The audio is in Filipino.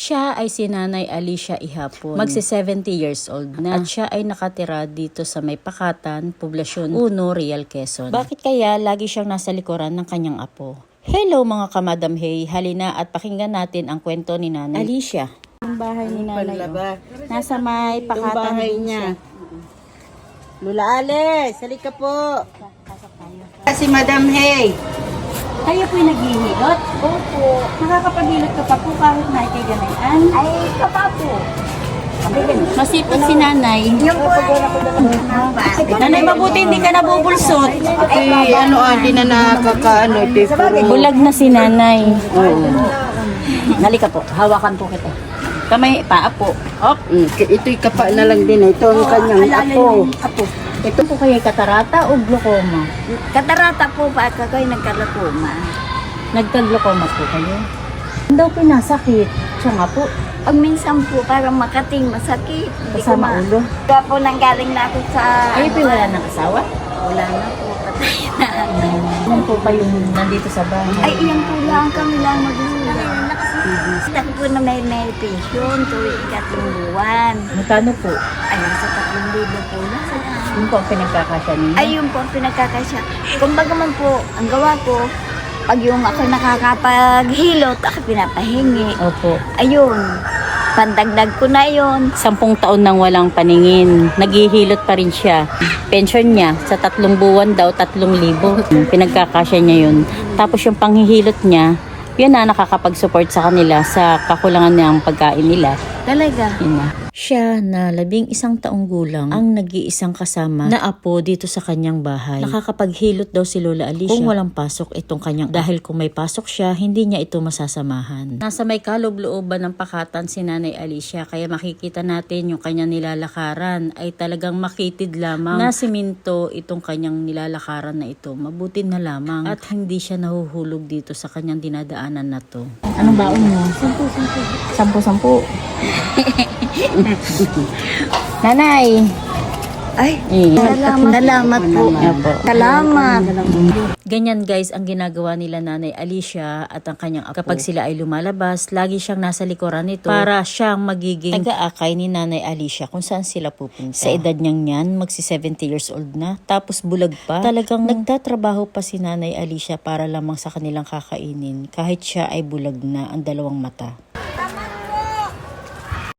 Siya ay si Nanay Alicia Ihapon. Magsi-70 years old na. At siya ay nakatira dito sa May Pakatan, Poblasyon 1, Real Quezon. Bakit kaya lagi siyang nasa likuran ng kanyang apo? Hello mga kamadam hey, halina at pakinggan natin ang kwento ni Nanay Alicia. Yung bahay ni Nanay, nasa May Pakatan. Yung bahay niya. Lula Alice, halika po. Si Madam Hey. Kayo po'y naghihilot? Opo. Nakakapag-hilot ka pa po kahit na ikay ganayan? Ay, kapapo. Masipag si Nanay. Yung po ay Nanay, mabuti hindi ka nabubulsot. Hindi na nakakaano. Bulag na si Nanay. Halika po, hawakan po kita. Kamay, paa po. Op. Ito'y kapa na lang din. Ito ang kanyang apo. Ito po kayo katarata o glaucoma? Katarata po pa kakoy nagkaratuma. Nagka-glaucoma po kayo? Hindi daw pinasakit. Siya nga po. Pag minsan po parang makating masakit. Hindi ko Kasama ulo. Kaya po nanggaling na ako sa... Ay, wala ng asawa? Wala na po. Patay na. Yan po kayong nandito sa bahay. Ay, iyan po lang kami lang maglula. Ako po na may pension tuwing ikatlong buwan. Magkano po? Ay, nasa 3,000 po na. Yun po ang pinagkakasya ninyo? Ay, yun po ang pinagkakasya. Kumbaga man po, ang gawa ko, pag yung ako nakakapaghilot, ako pinapahingi. Opo. Ayun, pandagdag ko na yun. 10 taon nang walang paningin. Naghihilot pa rin siya. Pension niya, sa 3 buwan daw, 3,000. Pinagkakasya niya yun. Tapos yung panghihilot niya, yun na nakakapag-support sa kanila sa kakulangan ng pagkain nila. Talaga? Yun na. Siya na 11 taong gulang ang nag-iisang kasama na apo dito sa kanyang bahay. Nakakapaghilot daw si Lola Alicia kung walang pasok itong kanyang dahil kung may pasok siya, hindi niya ito masasamahan. Nasa may kaloob-looban ng Pakatan si Nanay Alicia kaya makikita natin yung kanyang nilalakaran ay talagang makitid lamang na siminto itong kanyang nilalakaran na ito. Mabuti na lamang at hindi siya nahuhulog dito sa kanyang dinadaanan na to. Anong baon mo? 10. Nanay. Ay, salamat po. Salamat. Ganyan guys ang ginagawa nila Nanay Alicia at ang kanyang apo. Kapag sila ay lumalabas, lagi siyang nasa likuran nito para siyang magiging taga-akay ni Nanay Alicia kung saan sila pupunta. Sa edad niyang yan, magsi-70 years old na, tapos bulag pa. Talagang nagtatrabaho pa si Nanay Alicia para lamang sa kanilang kakainin kahit siya ay bulag na ang 2 mata.